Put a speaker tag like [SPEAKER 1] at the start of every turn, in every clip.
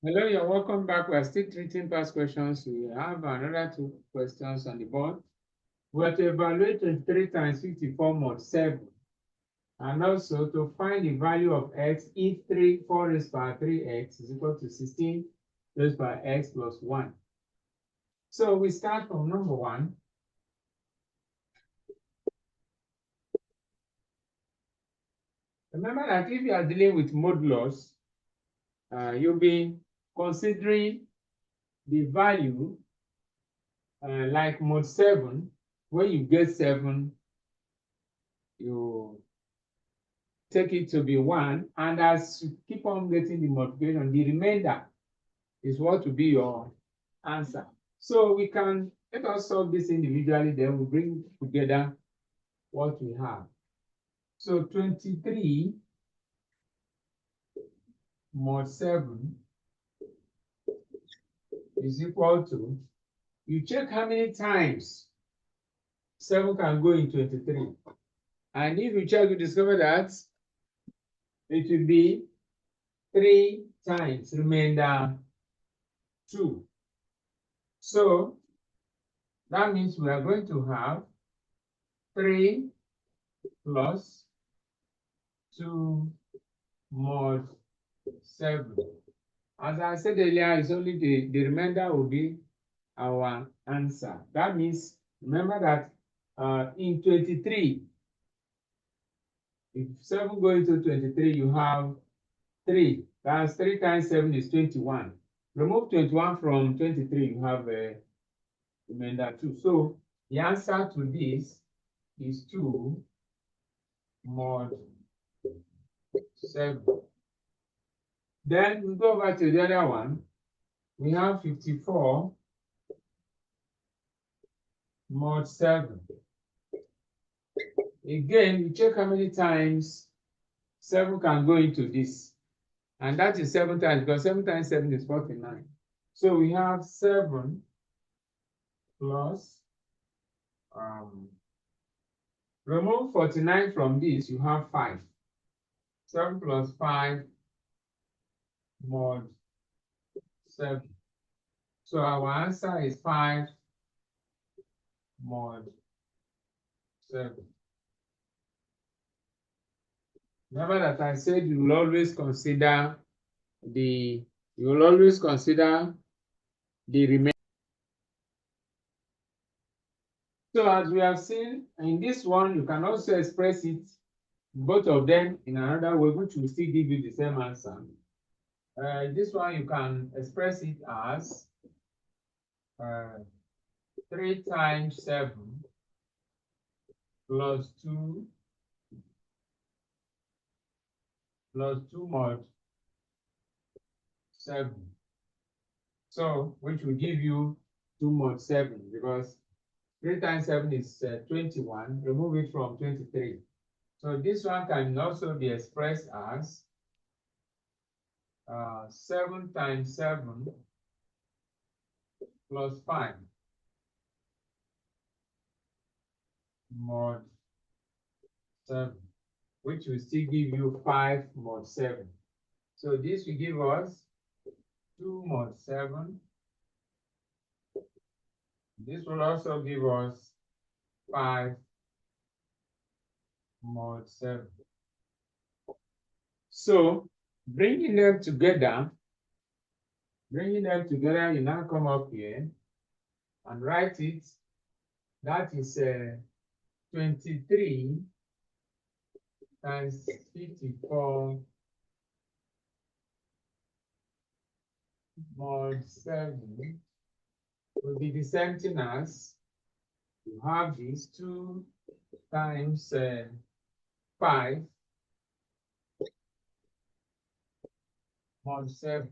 [SPEAKER 1] Hello, you're welcome back. We are still treating past questions. We have another two questions on the board. We are to evaluate 23 times 54 mod 7, and also to find the value of x if 4 raised by 3x is equal to 16 raised by x plus 1. So we start from number 1. Remember that if you are dealing with modulus, you'll be considering the value like mod 7. When you get 7, you take it to be 1, and as you keep on getting the multiplication, the remainder is what will be your answer. So we can, let us solve this individually, then we bring together what we have. So 23 mod 7 is equal to, you check how many times 7 can go in 23. And if you check, you discover that it will be 3 times remainder 2. So that means we are going to have 3 plus 2 mod 7. As I said earlier, it's only the remainder will be our answer. That means, remember that in 23, if 7 go into 23, you have 3. That's 3 times 7 is 21. Remove 21 from 23, you have a remainder 2. So the answer to this is 2 mod 7. Then we go over to the other one. We have 54 mod 7. Again, you check how many times 7 can go into this. And that is 7 times, because 7 times 7 is 49. So we have 7 plus, remove 49 from this, you have 5. 7 plus 5 mod 7. So our answer is 5 mod 7. Remember that I said you will always consider the remainder. So as we have seen in this one, you can also express it, both of them, in another way, which will still give you the same answer. This one you can express it as 3 times 7 plus 2 mod 7. So which will give you 2 mod 7, because 3 times 7 is 21. Remove it from 23. So this one can also be expressed as 7 times 7 plus 5 mod 7, which will still give you 5 mod 7. So this will give us 2 mod 7. This will also give us 5 mod 7. So bringing them together, you now come up here and write it. That is 23 times 54 mod 7 will be the same thing as, you have this 2 times 5 mod 7,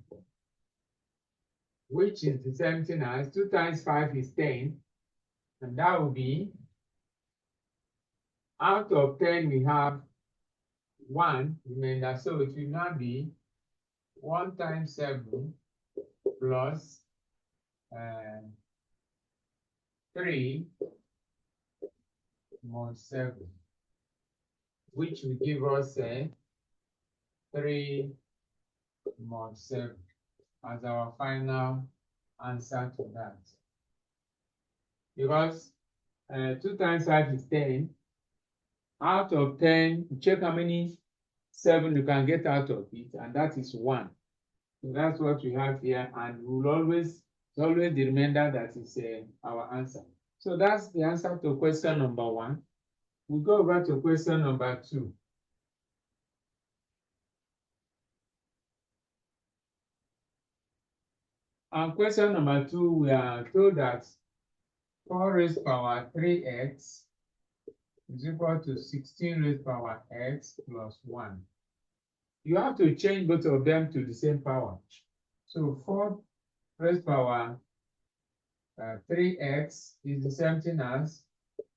[SPEAKER 1] which is the same thing as 2 times 5 is 10, and that will be, out of 10 we have 1 remainder, so it will now be 1 times 7 plus 3 mod 7, which will give us 3 mod 7. as our final answer to that. Because 2 times 5 is 10. Out of 10, you check how many 7 you can get out of it, and that is 1. So that's what we have here, and we'll always the remainder that is our answer. So that's the answer to question number 1. We go over to question number 2. On question number 2, we are told that 4 raised to power 3x is equal to 16 raised to power x plus 1. You have to change both of them to the same power. So 4 raised to power 3x is the same thing as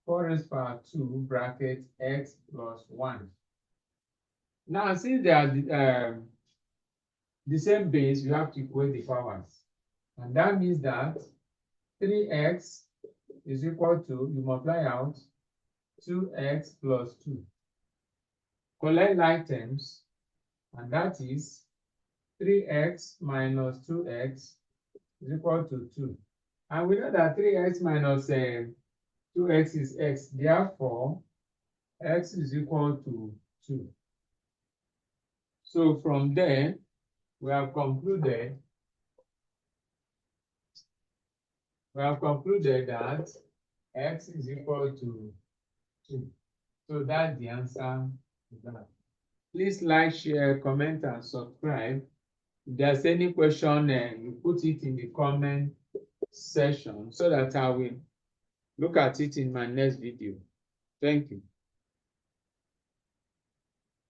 [SPEAKER 1] 4 raised to power 2 bracket x plus 1. Now, since they are the same base, you have to equate the powers. And that means that 3x is equal to, you multiply out 2x plus 2. Collect like terms, and that is 3x minus 2x is equal to 2. And we know that 3x minus 2x is x. Therefore, x is equal to 2. So from there, we have concluded that x is equal to 2. So that's the answer to that. Please like, share, comment, and subscribe. If there's any question, you put it in the comment section so that I will look at it in my next video. Thank you.